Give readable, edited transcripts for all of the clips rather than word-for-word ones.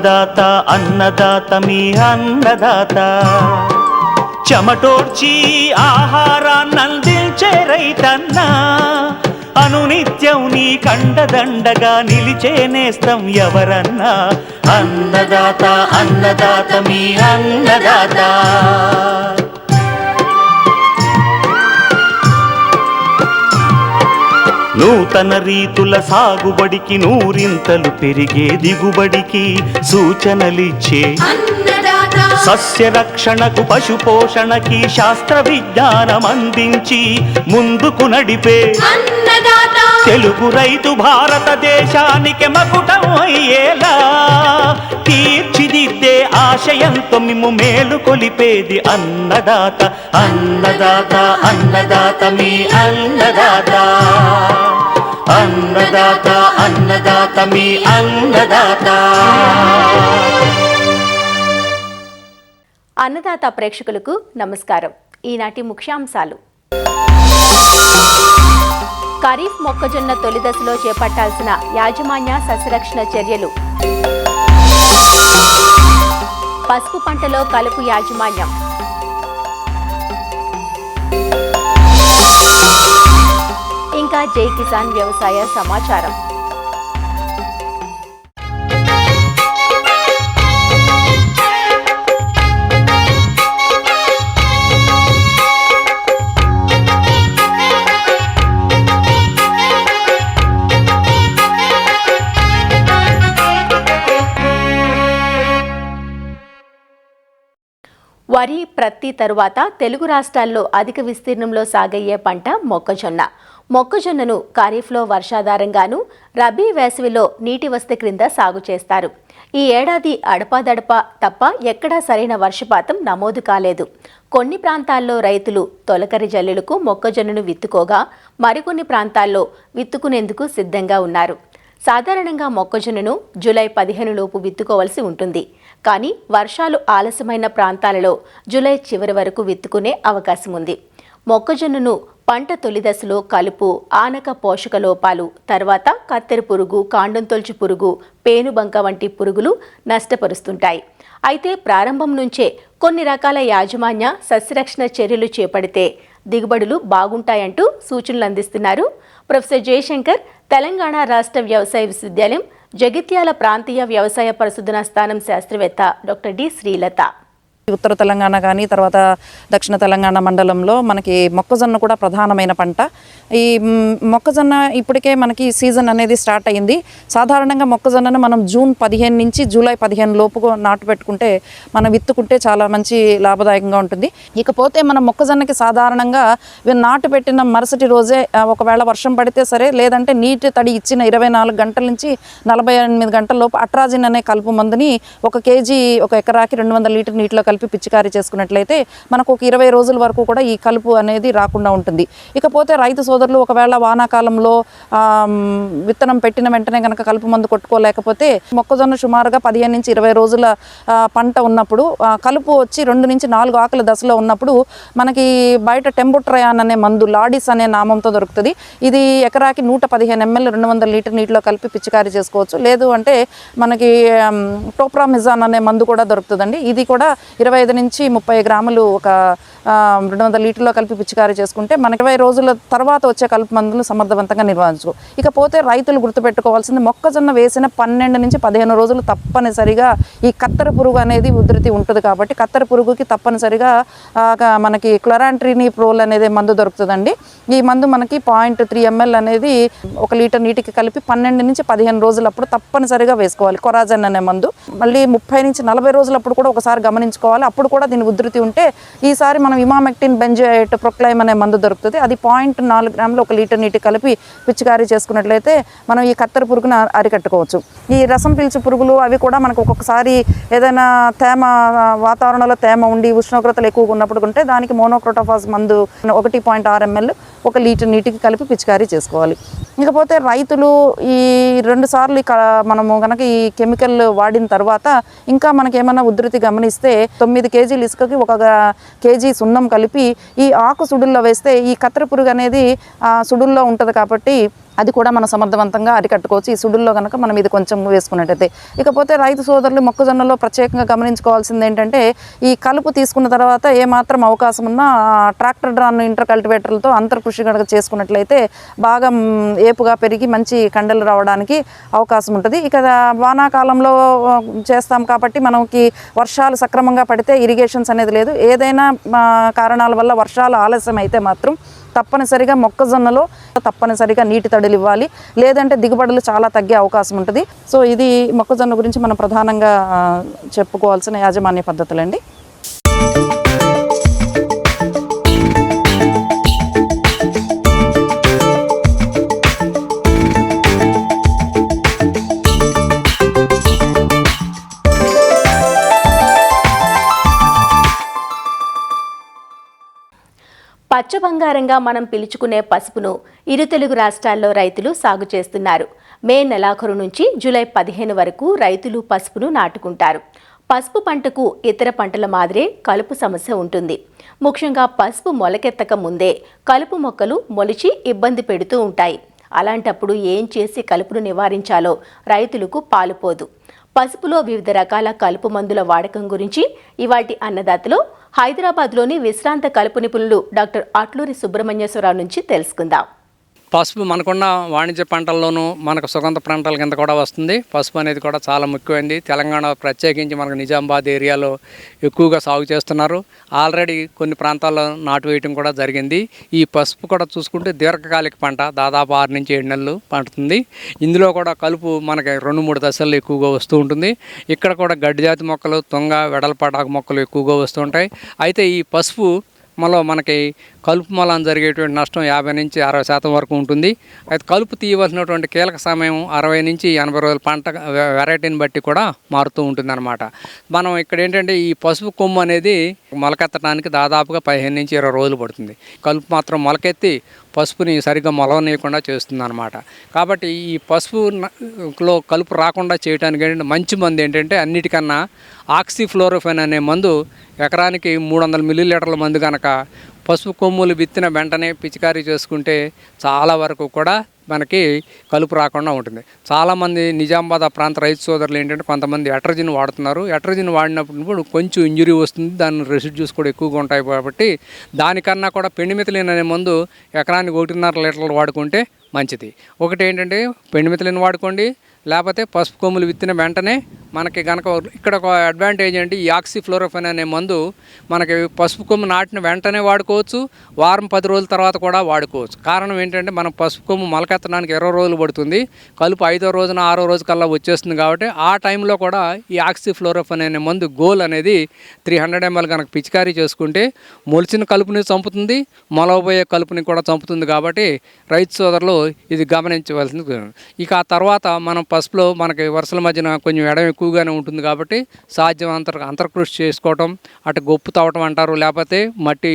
అన్నదాత అన్నదాత మీ అన్నదాత చెమటోడ్చి ఆహారాన్నందించే రైతన్నా అనునిత్యం నీ కండదండగా నిలిచే నేస్తం ఎవరన్నా అన్నదాత అన్నదాత మీ అన్నదాత నూతన రీతుల సాగుబడికి నూరింతలు పెరిగే దిగుబడికి సూచనలిచ్చే సస్య రక్షణకు పశు పోషణకి శాస్త్ర విజ్ఞానం అందించి ముందుకు నడిపే తెలుగు రైతు భారతదేశానికి మకుటం అయ్యేలా తీర్చిదిద్దే ఆశయంతో మిమ్ము మేలు కొలిపేది అన్నదాత అన్నదాత అన్నదాత మీ అన్నదాత అన్నదాత అన్నదాత మీ అన్నదాత. అన్నదాత ప్రేక్షకులకు నమస్కారం. ఈనాటి ముఖ్యాంశాలు: ఖరీఫ్ మొక్కజొన్న తొలి దశలో చేపట్టాల్సిన యాజమాన్య సస్యరక్షణ చర్యలు, పసుపు పంటలో కలుపు యాజమాన్యం, ఇంకా జై కిసాన్ వ్యవసాయ సమాచారం. వరి, ప్రత్తి తరువాత తెలుగు రాష్ట్రాల్లో అధిక విస్తీర్ణంలో సాగయ్యే పంట మొక్కజొన్న. మొక్కజొన్నను ఖరీఫ్లో వర్షాధారంగాను, రబీ వేసవిలో నీటి వసతి క్రింద సాగు చేస్తారు. ఈ ఏడాది అడపాదడపా తప్ప ఎక్కడా సరైన వర్షపాతం నమోదు కాలేదు. కొన్ని ప్రాంతాల్లో రైతులు తొలకరి జల్లులకు మొక్కజొన్నను విత్తుకోగా, మరికొన్ని ప్రాంతాల్లో విత్తుకునేందుకు సిద్ధంగా ఉన్నారు. సాధారణంగా మొక్కజొన్నను జూలై 15 లోపు విత్తుకోవాల్సి ఉంటుంది. కానీ వర్షాలు ఆలస్యమైన ప్రాంతాలలో జూలై చివరి వరకు విత్తుకునే అవకాశం ఉంది. మొక్కజొన్నను పంట తొలి దశలో కలుపు, ఆనక పోషక లోపాలు, తర్వాత కత్తెర పురుగు, కాండం తొలచు పురుగు, పేనుబంక వంటి పురుగులు నష్టపరుస్తుంటాయి. అయితే ప్రారంభం నుంచే కొన్ని రకాల యాజమాన్య సస్యరక్షణ చర్యలు చేపడితే దిగుబడులు బాగుంటాయంటూ సూచనలు అందిస్తున్నారు ప్రొఫెసర్ జయశంకర్, తెలంగాణ రాష్ట్ర వ్యవసాయ విశ్వవిద్యాలయం జగిత్యాల ప్రాంతీయ వ్యవసాయ పరిశోధనా స్థానం శాస్త్రవేత్త డాక్టర్ డి శ్రీలత. ఉత్తర తెలంగాణ కానీ తర్వాత దక్షిణ తెలంగాణ మండలంలో మనకి మొక్కజొన్న కూడా ప్రధానమైన పంట. ఈ మొక్కజొన్న ఇప్పటికే మనకి సీజన్ అనేది స్టార్ట్ అయ్యింది. సాధారణంగా మొక్కజొన్నను మనం జూన్ 15 నుంచి జూలై 15 లోపు నాటు పెట్టుకుంటే మనం విత్తుకుంటే చాలా మంచి లాభదాయకంగా ఉంటుంది. ఇకపోతే మనం మొక్కజొన్నకి సాధారణంగా నాటు పెట్టిన మరుసటి రోజే ఒకవేళ వర్షం పడితే సరే, లేదంటే నీటి తడి ఇచ్చిన 24 గంటల నుంచి 48 గంటల లోపు అట్రాజిన్ అనే కలుపు మందుని 1 కేజీ ఒక ఎకరాకి 200 లీటర్ నీటిలో కలిపి పిచికారీ చేసుకున్నట్లయితే మనకు ఒక 20 రోజుల వరకు కూడా ఈ కలుపు అనేది రాకుండా ఉంటుంది. ఇకపోతే రైతు సోదరులు ఒకవేళ వానాకాలంలో విత్తనం పెట్టిన వెంటనే కనుక కలుపు మందు కొట్టుకోలేకపోతే మొక్కజొన్న సుమారుగా 15 నుంచి 20 రోజుల పంట ఉన్నప్పుడు కలుపు వచ్చి 2 నుంచి 4 ఆకుల దశలో ఉన్నప్పుడు మనకి బయట టెంబుట్రయాన్ అనే మందు, లాడిస్ అనే నామంతో దొరుకుతుంది. ఇది ఎకరాకి 115 ml 200 లీటర్ నీటిలో కలిపి పిచికారీ చేసుకోవచ్చు. లేదు అంటే మనకి టోప్రామిజాన్ అనే మందు కూడా దొరుకుతుందండి. ఇది కూడా 25 నుంచి 30 గ్రాములు ఒక 200 లీటర్లో కలిపి పిచికారీ చేసుకుంటే మనకి 20 రోజుల తర్వాత వచ్చే కలుపు మందులు సమర్థవంతంగా నిర్వహించు. ఇకపోతే రైతులు గుర్తుపెట్టుకోవాల్సింది, మొక్కజొన్న వేసిన 12 నుంచి 15 రోజులు తప్పనిసరిగా ఈ కత్తెర పురుగు అనేది ఉధృతి ఉంటుంది. కాబట్టి కత్తెర పురుగుకి తప్పనిసరిగా మనకి క్లోరాంట్రినిప్రోల్ అనేది మందు దొరుకుతుందండి. ఈ మందు మనకి 0.3 ml అనేది 1 లీటర్ నీటికి కలిపి 12 నుంచి 15 రోజులప్పుడు తప్పనిసరిగా వేసుకోవాలి. కొరాజన్ అనే మందు మళ్ళీ 30 నుంచి 40 రోజులప్పుడు కూడా ఒకసారి గమనించుకోవాలి. అప్పుడు కూడా దీని ఉధృతి ఉంటే ఈసారి మనం ఇమామెక్టిన్ బెంజోయేట్ ప్రొక్లైమ్ అనే మందు దొరుకుతుంది. అది 0.4 గ్రాములు 1 లీటర్ నీటి కలిపి పిచికారీ చేసుకున్నట్లయితే మనం ఈ కత్తెర పురుగును అరికట్టుకోవచ్చు. ఈ రసం పీల్చు పురుగులు అవి కూడా మనకు ఒక్కొక్కసారి ఏదైనా తేమ, వాతావరణంలో తేమ ఉండి ఉష్ణోగ్రతలు ఎక్కువగా ఉన్నప్పుడు ఉంటే దానికి మోనోక్రోటోఫాస్ మందు 1.6 ml 1 లీటర్ నీటికి కలిపి పిచికారీ చేసుకోవాలి. ఇకపోతే రైతులు ఈ 2 సార్లు మనము కనుక ఈ కెమికల్ వాడిన తర్వాత ఇంకా మనకి ఏమైనా ఉధృతి గమనిస్తే 9 కేజీలు ఇసుకకి 1 కేజీ సున్నం కలిపి ఈ ఆకు సుడుల్లో వేస్తే ఈ కత్తెర పురుగు అనేది సుడుల్లో ఉంటుంది. కాబట్టి అది కూడా మనం సమర్థవంతంగా అరికట్టుకోవచ్చు ఈ సుడుల్లో కనుక మనం ఇది కొంచెం వేసుకున్నట్టయితే. ఇకపోతే రైతు సోదరులు మొక్కజొన్నలో ప్రత్యేకంగా గమనించుకోవాల్సింది ఏంటంటే ఈ కలుపు తీసుకున్న తర్వాత ఏమాత్రం అవకాశం ఉన్నా ట్రాక్టర్ డ్రాన్ ఇంటర్ కల్టివేటర్లతో అంతర్కృషి కనుక చేసుకున్నట్లయితే బాగా ఏపుగా పెరిగి మంచి కండలు రావడానికి అవకాశం ఉంటుంది. ఇక వానాకాలంలో చేస్తాం కాబట్టి మనకి వర్షాలు సక్రమంగా పడితే ఇరిగేషన్స్ అనేది లేదు. ఏదైనా కారణాల వల్ల వర్షాలు ఆలస్యం అయితే మాత్రం తప్పనిసరిగా మొక్కజొన్నలో తప్పనిసరిగా నీటి తడులు ఇవ్వాలి, లేదంటే దిగుబడులు చాలా తగ్గే అవకాశం ఉంటుంది. సో ఇది మొక్కజొన్న గురించి మనం ప్రధానంగా చెప్పుకోవాల్సిన యాజమాన్య పద్ధతులండి. పచ్చ బంగారంగా మనం పిలుచుకునే పసుపును ఇరు తెలుగు రాష్ట్రాల్లో రైతులు సాగు చేస్తున్నారు. మే నెలాఖరు నుంచి జూలై 15 వరకు రైతులు పసుపును నాటుకుంటారు. పసుపు పంటకు ఇతర పంటల మాదిరే కలుపు సమస్య ఉంటుంది. ముఖ్యంగా పసుపు మొలకెత్తక ముందే కలుపు మొక్కలు మొలిచి ఇబ్బంది పెడుతూ ఉంటాయి. అలాంటప్పుడు ఏం చేసి కలుపును నివారించాలో రైతులకు పాలుపోదు. పసుపులో వివిధ రకాల కలుపు మందుల వాడకం గురించి ఇవాల్టి అన్నదాతలో హైదరాబాద్లోని విశ్రాంత కలుపు నిపుణులు డాక్టర్ అట్లూరి సుబ్రహ్మణ్యేశ్వరరావు నుంచి తెలుసుకుందాం. పసుపు మనకున్న వాణిజ్య పంటల్లోనూ మనకు సుగంధ పంటల కింద కూడా వస్తుంది. పసుపు అనేది కూడా చాలా ముఖ్యమైనది. తెలంగాణ ప్రత్యేకించి మనకు నిజామాబాద్ ఏరియాలో ఎక్కువగా సాగు చేస్తున్నారు. ఆల్రెడీ కొన్ని ప్రాంతాల్లో నాటు వేయటం కూడా జరిగింది. ఈ పసుపు కూడా చూసుకుంటే దీర్ఘకాలిక పంట, దాదాపు 6 నుంచి 7 నెలలు పండుతుంది. ఇందులో కూడా కలుపు మనకి 2-3 దశల్లో ఎక్కువగా వస్తూ ఉంటుంది. ఇక్కడ కూడా గడ్డి జాతి మొక్కలు, తుంగ, వెడల్పాటాకు మొక్కలు ఎక్కువగా వస్తూ ఉంటాయి. అయితే ఈ పసుపు మనకి కలుపు మూలం జరిగేటువంటి నష్టం 50 నుంచి 60% వరకు ఉంటుంది. అయితే కలుపు తీయవలసినటువంటి కీలక సమయం 60 నుంచి 80 రోజుల పంట వెరైటీని బట్టి కూడా మారుతూ ఉంటుందన్నమాట. మనం ఇక్కడ ఏంటంటే ఈ పసుపు కొమ్ము అనేది మొలకెత్తడానికి దాదాపుగా 15 నుంచి 20 రోజులు పడుతుంది. కలుపు మాత్రం మొలకెత్తి పసుపుని సరిగ్గా మొలవనీయకుండా చేస్తుంది అనమాట. కాబట్టి ఈ పసుపులో కలుపు రాకుండా చేయడానికి ఏంటంటే మంచి మందు ఏంటంటే అన్నిటికన్నా ఆక్సిఫ్లోరోఫెన్ అనే మందు ఎకరానికి 300 మిల్లీలీటర్ల మందు కనుక పసుపు కొమ్ములు విత్తిన వెంటనే పిచికారీ చేసుకుంటే చాలా వరకు కూడా మనకి కలుపు రాకుండా ఉంటుంది. చాలామంది నిజామాబాద్ ప్రాంత రైతు సోదరులు ఏంటంటే కొంతమంది ఎట్రజిన్ వాడుతున్నారు. ఎట్రజిన్ వాడినప్పుడు కొంచెం ఇంజురీ వస్తుంది, దాని రెసిడ్యూస్ కూడా ఎక్కువగా ఉంటాయి. కాబట్టి దానికన్నా కూడా పెండిమిథిలిన్ అనే మందు ఎకరానికి 1.5 లీటర్లు వాడుకుంటే మంచిది. ఒకటి ఏంటంటే పెండిమిథిలిన్ వాడుకోండి, లేకపోతే పసుపు కొమ్ములు విత్తిన వెంటనే మనకి కనుక ఇక్కడ ఒక అడ్వాంటేజ్ ఏంటి, ఈ ఆక్సిఫ్లోరోఫెన్ అనే మందు మనకి పసుపు కొమ్ము నాటిన వెంటనే వాడుకోవచ్చు, వారం 10 రోజుల తర్వాత కూడా వాడుకోవచ్చు. కారణం ఏంటంటే మనం పసుపు కొమ్ము మొలకెత్తడానికి 20 రోజులు పడుతుంది, కలుపు 5వ రోజున 6వ రోజు కల్లా వచ్చేస్తుంది. కాబట్టి ఆ టైంలో కూడా ఈ ఆక్సిఫ్లోరోఫెన్ అనే మందు గోల్ అనేది 300 ml కనుక పిచికారీ చేసుకుంటే మొలిచిన కలుపుని చంపుతుంది, మొలవబోయే కలుపుని కూడా చంపుతుంది. కాబట్టి రైతు సోదరులు ఇది గమనించవలసింది. ఇక ఆ తర్వాత మనం పసుపులో మనకి వరుసల మధ్యన కొంచెం ఎడం ఎక్కువగానే ఉంటుంది. కాబట్టి సాధ్యం అంతర్కృషి చేసుకోవటం, అటు గొప్పు తవ్వటం అంటారు, లేకపోతే మట్టి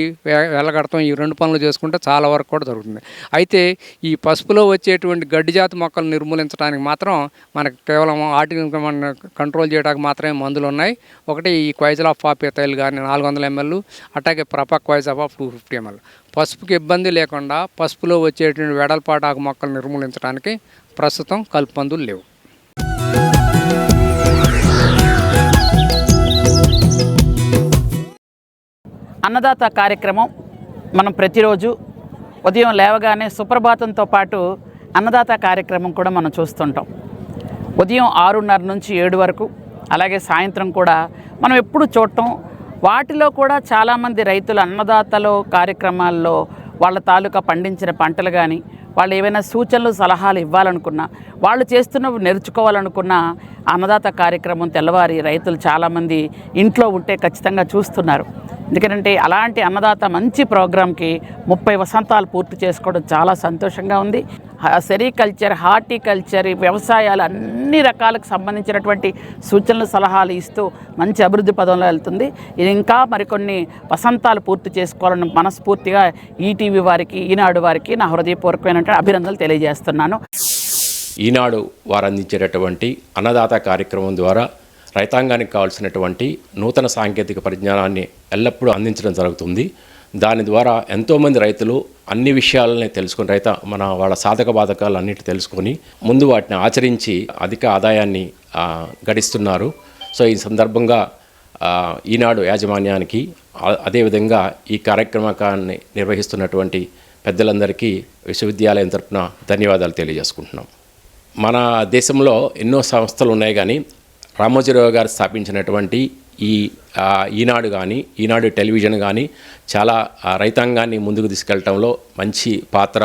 వెళ్ళగడటం, ఈ 2 పనులు చేసుకుంటే చాలా వరకు కూడా జరుగుతుంది. అయితే ఈ పసుపులో వచ్చేటువంటి గడ్డి జాతి మొక్కలు నిర్మూలించడానికి మాత్రం మనకి కేవలం వాటిని కంట్రోల్ చేయడానికి మాత్రమే మందులు ఉన్నాయి. ఒకటి ఈ క్వైజలాఫ్ ఎథైల్ కానీ 400 ml, అట్లాగే ప్రపాక్వైజాఫ్ 250 ml. పసుపుకి ఇబ్బంది లేకుండా పసుపులో వచ్చేటువంటి వెడల్పాటాకు మొక్కలు నిర్మూలించడానికి ప్రస్తుతం కలుపు మందులు లేవు. అన్నదాత కార్యక్రమం మనం ప్రతిరోజు ఉదయం లేవగానే సుప్రభాతంతో పాటు అన్నదాత కార్యక్రమం కూడా మనం చూస్తుంటాం. ఉదయం 6:30 నుంచి 7 వరకు, అలాగే సాయంత్రం కూడా మనం ఎప్పుడు చూడటం. వాటిలో కూడా చాలామంది రైతులు అన్నదాతలో కార్యక్రమాల్లో వాళ్ళ తాలూకా పండించిన పంటలు కానీ, వాళ్ళు ఏవైనా సూచనలు సలహాలు ఇవ్వాలనుకున్నా, వాళ్ళు చేస్తున్నవి నేర్చుకోవాలనుకున్న అన్నదాత కార్యక్రమం తెల్లవారి రైతులు చాలామంది ఇంట్లో ఉంటే ఖచ్చితంగా చూస్తున్నారు. ఎందుకంటే అలాంటి అన్నదాత మంచి ప్రోగ్రాంకి 30 వసంతాలు పూర్తి చేసుకోవడం చాలా సంతోషంగా ఉంది. సెరికల్చర్, హార్టికల్చర్, వ్యవసాయాలు అన్ని రకాలకు సంబంధించినటువంటి సూచనలు సలహాలు ఇస్తూ మంచి అభివృద్ధి పదంలో వెళ్తుంది. ఇది ఇంకా మరికొన్ని వసంతాలు పూర్తి చేసుకోవాలని మనస్ఫూర్తిగా ఈటీవీ వారికి, ఈనాడు వారికి నా హృదయపూర్వకమైన అభినందనలు తెలియజేస్తున్నాను. ఈనాడు వారు అందించేటటువంటి అన్నదాత కార్యక్రమం ద్వారా రైతాంగానికి కావాల్సినటువంటి నూతన సాంకేతిక పరిజ్ఞానాన్ని ఎల్లప్పుడూ అందించడం జరుగుతుంది. దాని ద్వారా ఎంతోమంది రైతులు అన్ని విషయాలని తెలుసుకొని మన వాళ్ళ సాధక బాధకాలు అన్నిటి తెలుసుకొని ముందు వాటిని ఆచరించి అధిక ఆదాయాన్ని గడిస్తున్నారు. సో ఈ సందర్భంగా ఈనాడు యాజమాన్యానికి అదేవిధంగా ఈ కార్యక్రమాన్ని నిర్వహిస్తున్నటువంటి పెద్దలందరికీ విశ్వవిద్యాలయం తరపున ధన్యవాదాలు తెలియజేసుకుంటున్నాం. మన దేశంలో ఎన్నో సంస్థలు ఉన్నాయి, కానీ రామోజీరావు గారు స్థాపించినటువంటి ఈనాడు కానీ ఈనాడు టెలివిజన్ కానీ చాలా రైతాంగాన్ని ముందుకు తీసుకెళ్లడంలో మంచి పాత్ర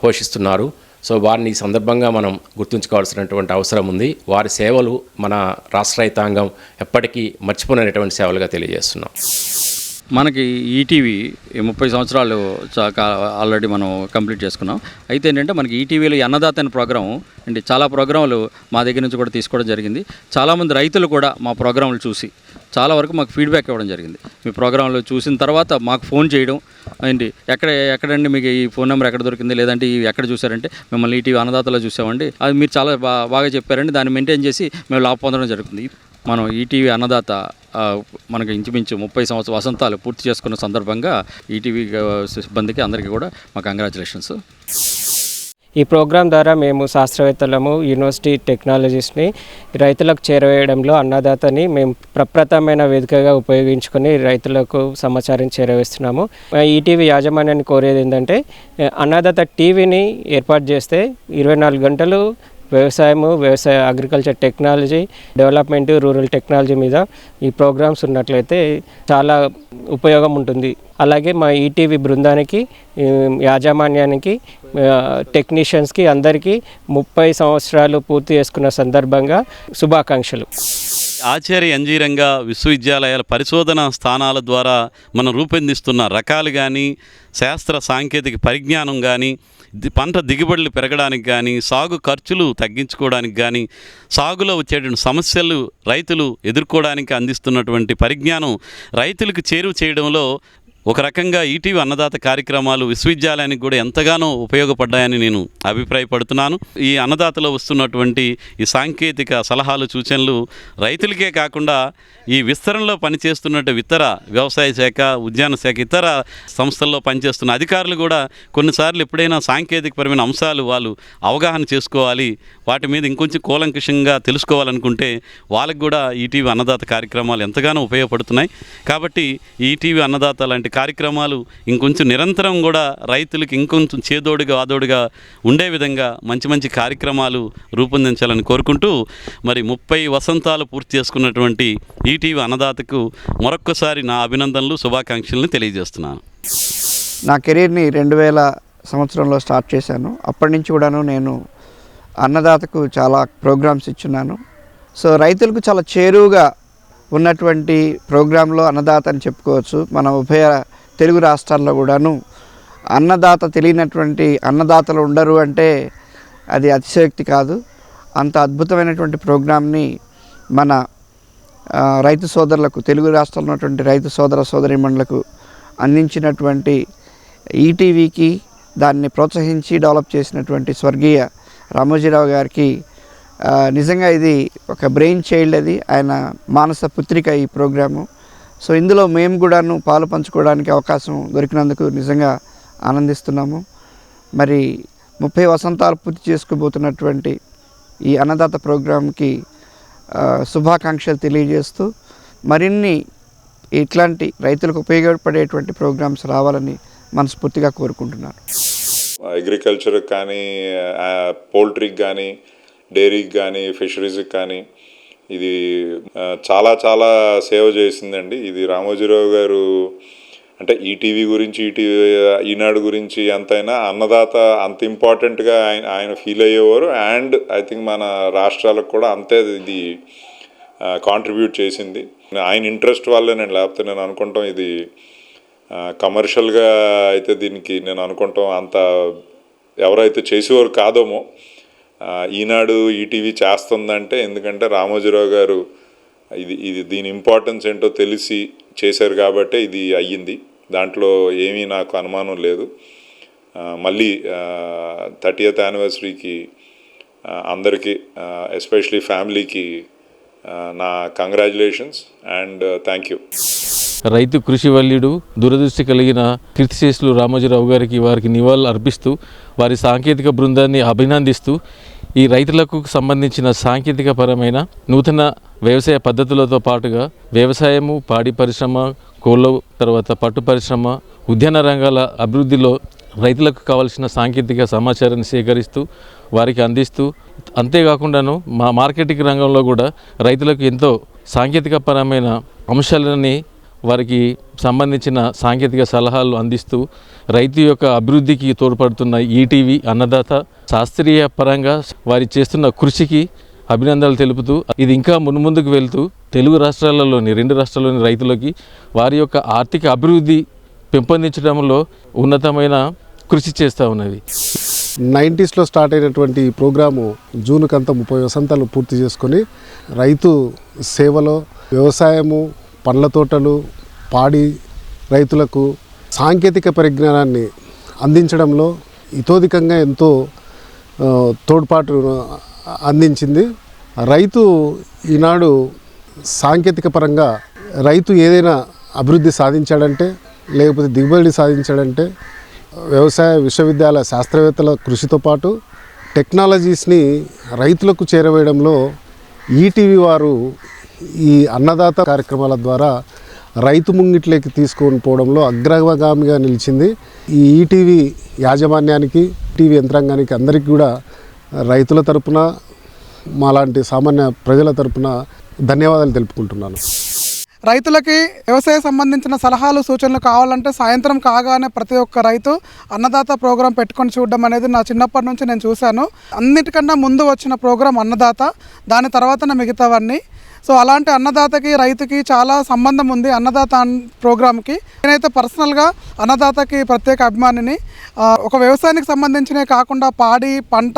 పోషిస్తున్నారు. సో వారిని ఈ సందర్భంగా మనం గుర్తుంచుకోవాల్సినటువంటి అవసరం ఉంది. వారి సేవలు మన రాష్ట్ర రైతాంగం ఎప్పటికీ మర్చిపోయినటువంటి సేవలుగా తెలియజేస్తున్నాం. మనకి ఈటీవీ 30 సంవత్సరాలు ఆల్రెడీ మనం కంప్లీట్ చేసుకున్నాం. అయితే ఏంటంటే మనకి ఈటీవీలో అన్నదాత అనే ప్రోగ్రాం అంటే చాలా ప్రోగ్రాంలు మా దగ్గర నుంచి కూడా తీసుకోవడం జరిగింది. చాలామంది రైతులు కూడా మా ప్రోగ్రాంలు చూసి చాలా వరకు మాకు ఫీడ్బ్యాక్ ఇవ్వడం జరిగింది. మీ ప్రోగ్రాంలు చూసిన తర్వాత మాకు ఫోన్ చేయడం ఏంటి ఎక్కడండి మీకు ఈ ఫోన్ నెంబర్ ఎక్కడ దొరికింది, లేదంటే ఇవి ఎక్కడ చూసారంటే మిమ్మల్ని ఈటీవీ అన్నదాతలో చూసామండి, అది మీరు చాలా బాగా చెప్పారండి, దాన్ని మెయింటైన్ చేసి మేము లాభ పొందడం జరుగుతుంది. మనం ఈటీవీ అన్నదాత మనకు ఇంచుమించు 30 వసంతాలు పూర్తి చేసుకున్న సందర్భంగా ఈటీవీ సిబ్బందికి అందరికీ కూడా మా కంగ్రాచులేషన్స్. ఈ ప్రోగ్రాం ద్వారా మేము శాస్త్రవేత్తలము యూనివర్సిటీ టెక్నాలజీస్ని రైతులకు చేరవేయడంలో అన్నదాతని మేము ప్రప్రథమైన వేదికగా ఉపయోగించుకొని రైతులకు సమాచారం చేరవేస్తున్నాము. ఈటీవీ యాజమాన్యాన్ని కోరేది ఏంటంటే అన్నదాత టీవీని ఏర్పాటు చేస్తే 24 గంటలు వ్యవసాయ agriculture technology development rural technology మీద ఈ ప్రోగ్రామ్స్ ఉన్నట్లయితే చాలా ఉపయోగం ఉంటుంది. అలాగే మా ఈటీవీ బృందానికి యాజమాన్యానికి టెక్నీషియన్స్కి అందరికీ 30 సంవత్సరాలు పూర్తి చేసుకున్న సందర్భంగా శుభాకాంక్షలు. ఆచార్య ఎన్జీ రంగా విశ్వవిద్యాలయాల పరిశోధన స్థానాల ద్వారా మనం రూపొందిస్తున్న రకాలు కానీ శాస్త్ర సాంకేతిక పరిజ్ఞానం కానీ పంట దిగుబడులు పెరగడానికి కానీ సాగు ఖర్చులు తగ్గించుకోవడానికి కానీ సాగులో వచ్చేటువంటి సమస్యలు రైతులు ఎదుర్కోవడానికి అందిస్తున్నటువంటి పరిజ్ఞానం రైతులకు చేరువ చేయడంలో ఒక రకంగా ఈటీవీ అన్నదాత కార్యక్రమాలు విశ్వవిద్యాలయానికి కూడా ఎంతగానో ఉపయోగపడ్డాయని నేను అభిప్రాయపడుతున్నాను. ఈ అన్నదాతలో వస్తున్నటువంటి ఈ సాంకేతిక సలహాలు సూచనలు రైతులకే కాకుండా ఈ విస్తరణలో పనిచేస్తున్నట్టు ఇతర వ్యవసాయ శాఖ ఉద్యాన శాఖ ఇతర సంస్థల్లో పనిచేస్తున్న అధికారులు కూడా కొన్నిసార్లు ఎప్పుడైనా సాంకేతికపరమైన అంశాలు వాళ్ళు అవగాహన చేసుకోవాలి, వాటి మీద ఇంకొంచెం కూలంకషంగా తెలుసుకోవాలనుకుంటే వాళ్ళకి కూడా ఈటీవీ అన్నదాత కార్యక్రమాలు ఎంతగానో ఉపయోగపడుతున్నాయి. కాబట్టి ఈటీవీ అన్నదాత లాంటి కార్యక్రమాలు ఇంకొంచెం నిరంతరం కూడా రైతులకు ఇంకొంచెం చేదోడుగా ఆదోడుగా ఉండే విధంగా మంచి మంచి కార్యక్రమాలు రూపొందించాలని కోరుకుంటూ మరి 30 వసంతాలు పూర్తి చేసుకున్నటువంటి ఈటీవీ అన్నదాతకు మరొక్కసారి నా అభినందనలు శుభాకాంక్షలను తెలియజేస్తున్నాను. నా కెరీర్ని 2000 సంవత్సరంలో స్టార్ట్ చేశాను. అప్పటి నుంచి కూడాను నేను అన్నదాతకు చాలా ప్రోగ్రామ్స్ ఇచ్చున్నాను. సో రైతులకు చాలా చేరువుగా ఉన్నటువంటి ప్రోగ్రాంలో అన్నదాత అని చెప్పుకోవచ్చు. మన ఉభయ తెలుగు రాష్ట్రాల్లో కూడాను అన్నదాత తెలియనటువంటి అన్నదాతలు ఉండరు అంటే అది అతిశయోక్తి కాదు. అంత అద్భుతమైనటువంటి ప్రోగ్రాంని మన రైతు సోదరులకు తెలుగు రాష్ట్రాల్లో ఉన్నటువంటి రైతు సోదరీమణులకు అందించినటువంటి ఈటీవీకి దాన్ని ప్రోత్సహించి డెవలప్ చేసినటువంటి స్వర్గీయ రామోజీరావు గారికి నిజంగా ఇది ఒక బ్రెయిన్ చైల్డ్, అది ఆయన మానస పుత్రిక ఈ ప్రోగ్రాము. సో ఇందులో మేము కూడాను పాలు పంచుకోవడానికి అవకాశం దొరికినందుకు నిజంగా ఆనందిస్తున్నాము. మరి 30 వసంతాలు పూర్తి చేసుకోబోతున్నటువంటి ఈ అన్నదాత ప్రోగ్రాంకి శుభాకాంక్షలు తెలియజేస్తూ మరిన్ని ఇట్లాంటి రైతులకు ఉపయోగపడేటువంటి ప్రోగ్రామ్స్ రావాలని మనస్ఫూర్తిగా కోరుకుంటున్నాను. అగ్రికల్చర్కి కానీ పౌల్ట్రీకి కానీ డైరీకి కానీ ఫిషరీస్కి కానీ ఇది చాలా చాలా సేవ చేసిందండి. ఇది రామోజీరావు గారు అంటే ఈటీవీ గురించి ఈనాడు గురించి ఎంతైనా అన్నదాత అంత ఇంపార్టెంట్గా ఆయన ఫీల్ అయ్యేవారు. అండ్ ఐ థింక్ మన రాష్ట్రాలకు కూడా అంతే ఇది కాంట్రిబ్యూట్ చేసింది. ఆయన ఇంట్రెస్ట్ వల్లేనండి, లేకపోతే నేను అనుకుంటాం ఇది కమర్షియల్గా అయితే దీనికి నేను అనుకుంటాం అంత ఎవరైతే చేసేవారు కాదేమో. ఈనాడు ఈటీవీ చేస్తుందంటే ఎందుకంటే రామోజీరావు గారు దీని ఇంపార్టెన్స్ ఏంటో తెలిసి చేశారు కాబట్టి ఇది అయ్యింది. దాంట్లో ఏమీ నాకు అనుమానం లేదు. మళ్ళీ 30th యానివర్సరీకి అందరికీ ఎస్పెషలీ ఫ్యామిలీకి నా కంగ్రాచులేషన్స్ అండ్ థ్యాంక్ యూ. రైతు కృషి వల్యుడు దురదృష్టి కలిగిన కీర్తిశేషులు రామోజీరావు గారికి వారికి నివాళులు అర్పిస్తూ వారి సాంకేతిక బృందాన్ని అభినందిస్తూ ఈ రైతులకు సంబంధించిన సాంకేతిక పరమైన నూతన వ్యవసాయ పద్ధతులతో పాటుగా వ్యవసాయము, పాడి పరిశ్రమ, కోళ్ళ తర్వాత పట్టు పరిశ్రమ, ఉద్యాన రంగాల అభివృద్ధిలో రైతులకు కావాల్సిన సాంకేతిక సమాచారాన్ని సేకరిస్తూ వారికి అందిస్తూ, అంతేకాకుండాను మా మార్కెటింగ్ రంగంలో కూడా రైతులకు ఎంతో సాంకేతిక పరమైన అంశాలని వారికి సంబంధించిన సాంకేతిక సలహాలు అందిస్తూ రైతు యొక్క అభివృద్ధికి తోడ్పడుతున్న ఈటీవీ అన్నదాత శాస్త్రీయ పరంగా వారి చేస్తున్న కృషికి అభినందనలు తెలుపుతూ ఇది ఇంకా మున్ముందుకు వెళ్తూ తెలుగు రాష్ట్రాలలోని 2 రాష్ట్రాల్లోని రైతులకి వారి యొక్క ఆర్థిక అభివృద్ధి పెంపొందించడంలో ఉన్నతమైన కృషి చేస్తూ ఉన్నది. 90స్లో స్టార్ట్ అయినటువంటి ఈ ప్రోగ్రాము జూన్కంతా 30 వసంతాలు పూర్తి చేసుకొని రైతు సేవలో వ్యవసాయము, పండ్ల తోటలు, పాడి రైతులకు సాంకేతిక పరిజ్ఞానాన్ని అందించడంలో ఇతోధికంగా ఎంతో తోడ్పాటు అందించింది. రైతు ఈనాడు సాంకేతిక పరంగా రైతు ఏదైనా అభివృద్ధి సాధించాడంటే, లేకపోతే దిగుబడి సాధించాడంటే వ్యవసాయ విశ్వవిద్యాలయ శాస్త్రవేత్తల కృషితో పాటు టెక్నాలజీస్ని రైతులకు చేరవేయడంలో ఈటీవీ వారు ఈ అన్నదాత కార్యక్రమాల ద్వారా రైతు ముంగిట్లోకి తీసుకొని పోవడంలో అగ్రగామిగా నిలిచింది. ఈ ఈటీవీ యాజమాన్యానికి, టీవీ యంత్రాంగానికి అందరికీ కూడా రైతుల తరపున, మాలాంటి సామాన్య ప్రజల తరపున ధన్యవాదాలు తెలుపుకుంటున్నాను. రైతులకి వ్యవసాయ సంబంధించిన సలహాలు, సూచనలు కావాలంటే సాయంత్రం కాగానే ప్రతి ఒక్క రైతు అన్నదాత ప్రోగ్రాం పెట్టుకొని చూడడం అనేది నా చిన్నప్పటి నుంచి నేను చూశాను. అన్నిటికన్నా ముందు వచ్చిన ప్రోగ్రాం అన్నదాత, దాని తర్వాతనే మిగతావన్నీ. సో అలాంటి అన్నదాతకి రైతుకి చాలా సంబంధం ఉంది. అన్నదాత ప్రోగ్రామ్కి నేనైతే పర్సనల్గా అన్నదాతకి ప్రత్యేక అభిమానిని. ఒక వ్యవసాయానికి సంబంధించినవి కాకుండా పాడి, పంట,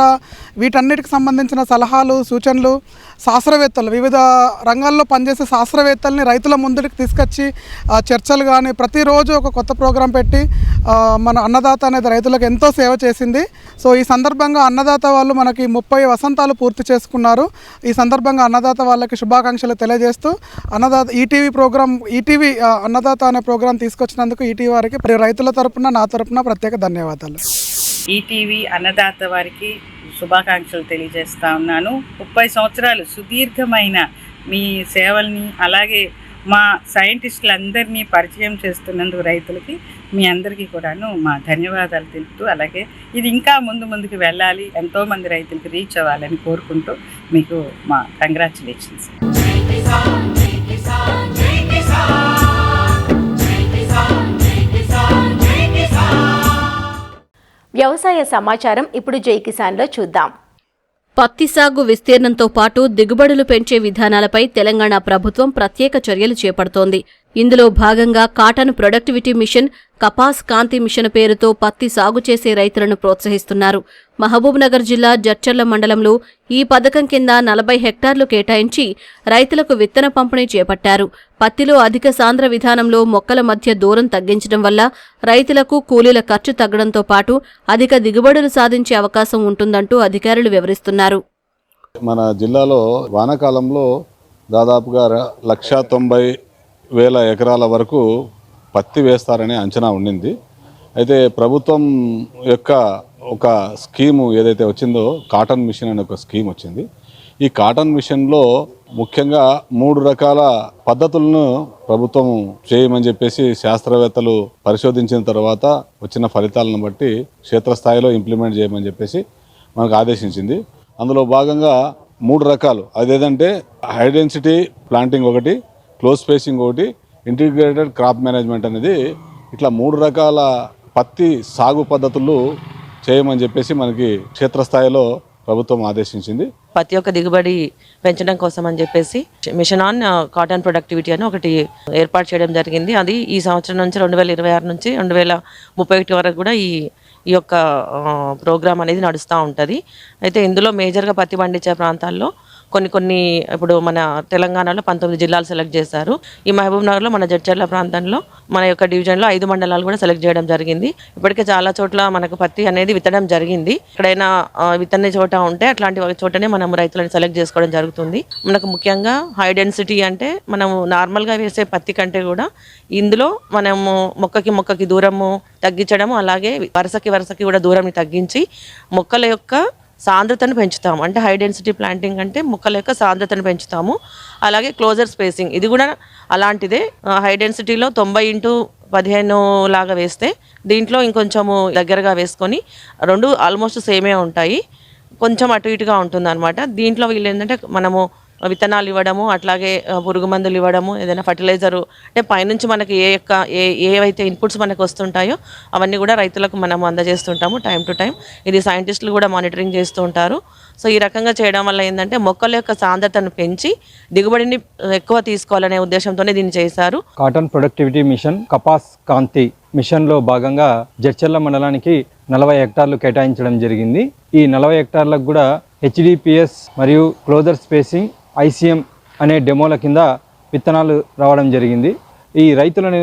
వీటన్నిటికి సంబంధించిన సలహాలు, సూచనలు శాస్త్రవేత్తలు, వివిధ రంగాల్లో పనిచేసే శాస్త్రవేత్తల్ని రైతుల ముందుకు తీసుకొచ్చి చర్చలు కానీ ప్రతిరోజు ఒక కొత్త ప్రోగ్రాం పెట్టి మన అన్నదాత అనేది రైతులకు ఎంతో సేవ చేసింది. సో ఈ సందర్భంగా అన్నదాత వాళ్ళు మనకి 30 వసంతాలు పూర్తి చేసుకున్నారు. ఈ సందర్భంగా అన్నదాత వాళ్ళకి శుభాకాంక్షలు తెలియజేస్తూ అన్నదాత ఈటీవీ ప్రోగ్రాం, ఈటీవీ అన్నదాత అనే ప్రోగ్రాం తీసుకొచ్చినందుకు ఈటీవీ వారికి రైతుల తరపున, నా తరపున ప్రత్యేక ధన్యవాదాలు. ఈటీవీ అన్నదాత వారికి శుభాకాంక్షలు తెలియజేస్తా ఉన్నాను. 30 సంవత్సరాలు సుదీర్ఘమైన మీ సేవల్ని, అలాగే మా సైంటిస్టులందరినీ పరిచయం చేస్తున్నందుకు రైతులకి మీ అందరికీ కూడాను మా ధన్యవాదాలు తెలుపుతూ, అలాగే ఇది ఇంకా ముందుకు వెళ్ళాలి, ఎంతోమంది రైతులకి రీచ్ అవ్వాలని కోరుకుంటూ మీకు మా కంగ్రాచులేషన్స్. వ్యవసాయ సమాచారం ఇప్పుడు జై కిసాన్లో చూద్దాం. పత్తి సాగు విస్తీర్ణంతో పాటు దిగుబడులు పెంచే విధానాలపై తెలంగాణ ప్రభుత్వం ప్రత్యేక చర్యలు చేపడుతోంది. ఇందులో భాగంగా కాటన్ ప్రొడక్టివిటీ మిషన్, కపాస్ కాంతి మిషన్ పేరుతో పత్తి సాగు చేసే రైతులను ప్రోత్సహిస్తున్నారు. మహబూబ్నగర్ జిల్లా జడ్చర్ల మండలంలో ఈ పథకం కింద 40 హెక్టార్లు కేటాయించి రైతులకు విత్తన పంపిణీ చేపట్టారు. పత్తిలో అధిక సాంద్ర విధానంలో మొక్కల మధ్య దూరం తగ్గించడం వల్ల రైతులకు కూలీల ఖర్చు తగ్గడంతో పాటు అధిక దిగుబడులు సాధించే అవకాశం ఉంటుందంటూ అధికారులు వివరిస్తున్నారు. మన జిల్లాలో వానాకాలంలో దాదాపుగా 1,90,000 ఎకరాల వరకు పత్తి వేస్తారనే అంచనా ఉండింది. అయితే ప్రభుత్వం యొక్క ఒక స్కీము ఏదైతే వచ్చిందో, కాటన్ మిషన్ అనే ఒక స్కీమ్ వచ్చింది. ఈ కాటన్ మిషన్లో ముఖ్యంగా 3 రకాల పద్ధతులను ప్రభుత్వం చేయమని చెప్పేసి శాస్త్రవేత్తలు పరిశోధించిన తర్వాత వచ్చిన ఫలితాలను బట్టి క్షేత్రస్థాయిలో ఇంప్లిమెంట్ చేయమని చెప్పేసి మనకు ఆదేశించింది. అందులో భాగంగా 3 రకాలు, అదేంటంటే హై డెన్సిటీ ప్లాంటింగ్ ఒకటి, క్లోజ్ స్పేసింగ్ ఒకటి, ఇంటిగ్రేటెడ్ క్రాప్ మేనేజ్మెంట్ అనేది, ఇట్లా 3 రకాల పత్తి సాగు పద్ధతులు చేయమని చెప్పేసి మనకి క్షేత్రస్థాయిలో ప్రభుత్వం ఆదేశించింది. పత్తి యొక్క దిగుబడి పెంచడం కోసం అని చెప్పేసి మిషన్ ఆన్ కాటన్ ప్రొడక్టివిటీ అని ఒకటి ఏర్పాటు చేయడం జరిగింది. అది ఈ సంవత్సరం నుంచి 2026 నుంచి 2031 వరకు కూడా ఈ యొక్క ప్రోగ్రామ్ అనేది నడుస్తూ ఉంటుంది. అయితే ఇందులో మేజర్గా పత్తి పండించే ప్రాంతాల్లో కొన్ని ఇప్పుడు మన తెలంగాణలో 19 జిల్లాలు సెలెక్ట్ చేశారు. ఈ మహబూబ్నగర్లో మన జడ్చర్ల ప్రాంతంలో మన యొక్క డివిజన్లో 5 మండలాలు కూడా సెలెక్ట్ చేయడం జరిగింది. ఇప్పటికే చాలా చోట్ల మనకు పత్తి అనేది విత్తడం జరిగింది. ఎక్కడైనా విత్తనే చోట ఉంటే అట్లాంటి చోటనే మనం రైతులను సెలెక్ట్ చేసుకోవడం జరుగుతుంది. మనకు ముఖ్యంగా హై డెన్సిటీ అంటే మనము నార్మల్గా వేసే పత్తి కంటే కూడా ఇందులో మనము మొక్కకి దూరము తగ్గించడము, అలాగే వరుసకి కూడా దూరంని తగ్గించి మొక్కల యొక్క సాంద్రతను పెంచుతాము. అంటే హై డెన్సిటీ ప్లాంటింగ్ అంటే మొక్కల యొక్క సాంద్రతను పెంచుతాము. అలాగే క్లోజర్ స్పేసింగ్ ఇది కూడా అలాంటిదే. హై డెన్సిటీలో 90x15 లాగా వేస్తే దీంట్లో ఇంకొంచెము దగ్గరగా వేసుకొని 2 ఆల్మోస్ట్ సేమే ఉంటాయి, కొంచెం అటు ఇటుగా ఉంటుంది అనమాట. దీంట్లో వీళ్ళు ఏంటంటే మనము విత్తనాలు ఇవ్వడము, అట్లాగే పురుగు మందులు ఇవ్వడము, ఏదైనా ఫర్టిలైజరు అంటే పైనుంచి మనకి ఏవైతే ఇన్పుట్స్ మనకు వస్తుంటాయో అవన్నీ కూడా రైతులకు మనం అందజేస్తుంటాము టైం టు టైం. ఇది సైంటిస్టులు కూడా మానిటరింగ్ చేస్తూ ఉంటారు. సో ఈ రకంగా చేయడం వల్ల ఏంటంటే మొక్కల యొక్క సాంద్రతను పెంచి దిగుబడిని ఎక్కువ తీసుకోవాలనే ఉద్దేశంతోనే దీన్ని చేశారు. కాటన్ ప్రొడక్టివిటీ మిషన్ కపాస్ కాంతి మిషన్లో భాగంగా జడ్చర్ల మండలానికి 40 హెక్టార్లు కేటాయించడం జరిగింది. ఈ 40 హెక్టార్లకు కూడా HDPS మరియు క్లోజర్ స్పేసింగ్ ICM అనే డెమోల కింద విత్తనాలు రావడం జరిగింది. ఈ రైతులను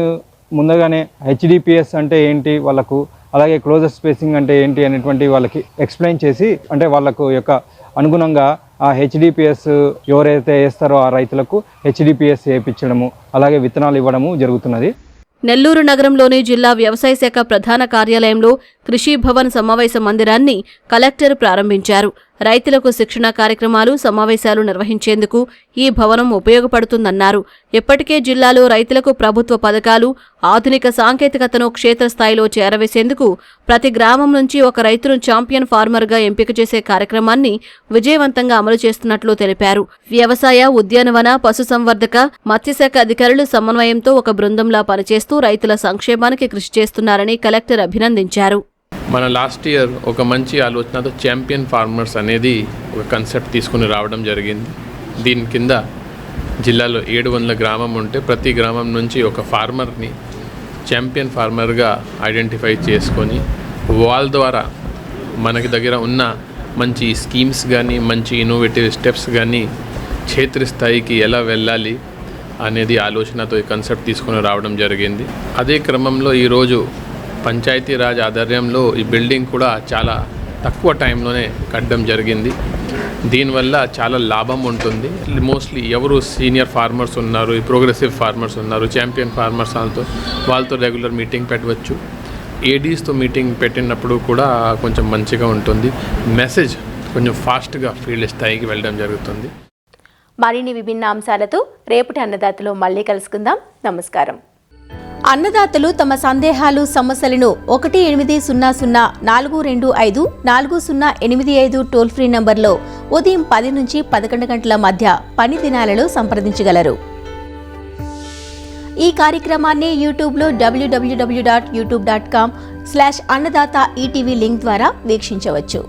ముందుగానే HDPS అంటే ఏంటి వాళ్ళకు, అలాగే క్లోజర్ స్పేసింగ్ అంటే ఏంటి అనేటువంటి వాళ్ళకి ఎక్స్ప్లెయిన్ చేసి, అంటే వాళ్ళకు యొక్క అనుగుణంగా ఆ HDPS ఎవరైతే వేస్తారో ఆ రైతులకు HDPS వేయించడము, అలాగే విత్తనాలు ఇవ్వడము జరుగుతున్నది. నెల్లూరు నగరంలోని జిల్లా వ్యవసాయ శాఖ ప్రధాన కార్యాలయంలో కృషి భవన్ సమావేశ మందిరాన్ని కలెక్టర్ ప్రారంభించారు. రైతులకు శిక్షణ కార్యక్రమాలు, సమావేశాలు నిర్వహించేందుకు ఈ భవనం ఉపయోగపడుతుందన్నారు. ఇప్పటికే జిల్లాలో రైతులకు ప్రభుత్వ పథకాలు, ఆధునిక సాంకేతికతను క్షేత్రస్థాయిలో చేరవేసేందుకు ప్రతి గ్రామం నుంచి ఒక రైతును ఛాంపియన్ ఫార్మర్గా ఎంపిక చేసే కార్యక్రమాన్ని విజయవంతంగా అమలు చేస్తున్నట్లు తెలిపారు. వ్యవసాయ, ఉద్యానవన, పశుసంవర్ధక, మత్స్యశాఖ అధికారులు సమన్వయంతో ఒక బృందంలా పనిచేస్తూ రైతుల సంక్షేమానికి కృషి చేస్తున్నారని కలెక్టర్ అభినందించారు. మన లాస్ట్ ఇయర్ ఒక మంచి ఆలోచనతో ఛాంపియన్ ఫార్మర్స్ అనేది ఒక కాన్సెప్ట్ తీసుకుని రావడం జరిగింది. దీని కింద జిల్లాలో 700 గ్రామం ఉంటే ప్రతి గ్రామం నుంచి ఒక ఫార్మర్ని ఛాంపియన్ ఫార్మర్గా ఐడెంటిఫై చేసుకొని వాళ్ళ ద్వారా మనకి దగ్గర ఉన్న మంచి స్కీమ్స్ కానీ, మంచి ఇన్నోవేటివ్ స్టెప్స్ కానీ క్షేత్రస్థాయికి ఎలా వెళ్ళాలి అనేది ఆలోచనతో ఈ కాన్సెప్ట్ తీసుకుని రావడం జరిగింది. అదే క్రమంలో ఈరోజు పంచాయతీరాజ్ ఆధ్వర్యంలో ఈ బిల్డింగ్ కూడా చాలా తక్కువ టైంలోనే కట్టడం జరిగింది. దీనివల్ల చాలా లాభం ఉంటుంది. మోస్ట్లీ ఎవరు సీనియర్ ఫార్మర్స్ ఉన్నారు, ఈ ప్రోగ్రెసివ్ ఫార్మర్స్ ఉన్నారు, ఛాంపియన్ ఫార్మర్స్ వాళ్ళతో రెగ్యులర్ మీటింగ్ పెట్టవచ్చు. ఏడీస్తో మీటింగ్ పెట్టినప్పుడు కూడా కొంచెం మంచిగా ఉంటుంది. మెసేజ్ కొంచెం ఫాస్ట్గా ఫీల్డ్ స్థాయికి వెళ్ళడం జరుగుతుంది. మరిన్ని విభిన్న అంశాలతో రేపటి అన్నదాతలో మళ్ళీ కలుసుకుందాం. నమస్కారం. అన్నదాతలు తమ సందేహాలు, సమస్యలను 1800-425-4085 టోల్ ఫ్రీ నంబర్లో ఉదయం 10 నుంచి 11 గంటల మధ్య పని దినాలలో సంప్రదించగలరు. ఈ కార్యక్రమాన్ని యూట్యూబ్లో www.youtube.com/annadata ETV లింక్ ద్వారా వీక్షించవచ్చు.